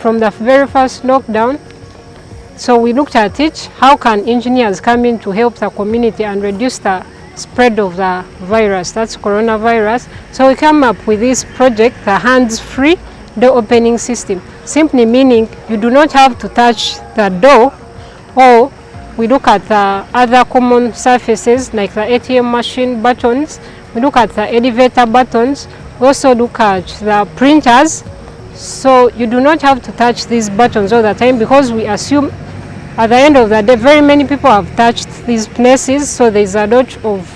from the very first lockdown. So we looked at it, how can engineers come in to help the community and reduce the spread of the virus, that's coronavirus. So we came up with this project, the hands-free door opening system, simply meaning you do not have to touch the door. Or we look at the other common surfaces like the ATM machine buttons, we look at the elevator buttons, we also look at the printers. So you do not have to touch these buttons all the time, because we assume at the end of the day very many people have touched these places, so there is a lot of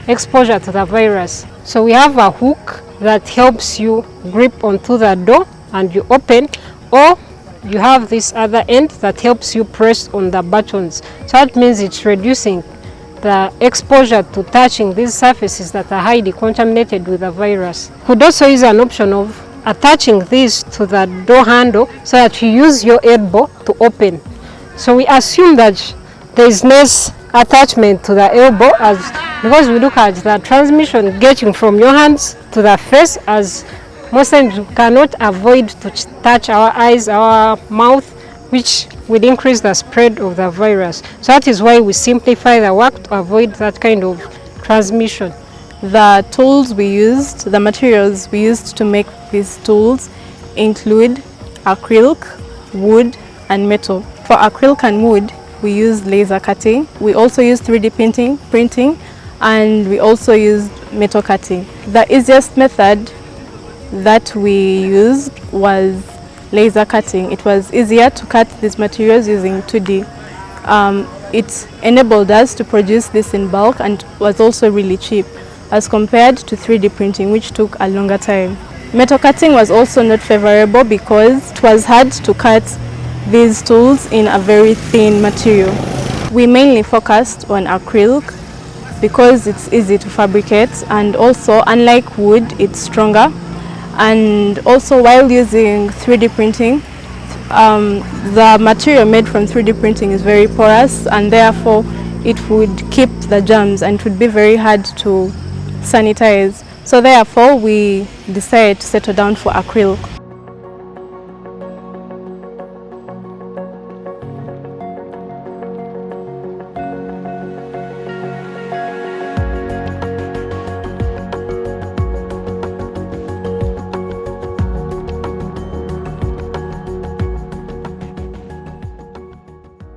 exposure to the virus. So we have a hook that helps you grip onto the door and you open, or you have this other end that helps you press on the buttons. So that means it's reducing the exposure to touching these surfaces that are highly contaminated with the virus. Could also use an option of attaching this to the door handle so that you use your elbow to open. So we assume that there is less attachment to the elbow, because we look at the transmission getting from your hands to the face, as most times we cannot avoid to touch our eyes, our mouth, which will increase the spread of the virus. So that is why we simplify the work to avoid that kind of transmission. The tools we used, the materials we used to make these tools include acrylic, wood, and metal. For acrylic and wood, we used laser cutting. We also used 3D printing, and we also used metal cutting. The easiest method that we used was laser cutting. It was easier to cut these materials using 2D. It enabled us to produce this in bulk and was also really cheap as compared to 3D printing, which took a longer time. Metal cutting was also not favorable because it was hard to cut these tools in a very thin material. We mainly focused on acrylic because it's easy to fabricate, and also unlike wood, it's stronger. And also while using 3D printing, the material made from 3D printing is very porous, and therefore it would keep the germs and it would be very hard to sanitize. So therefore we decided to settle down for acrylic.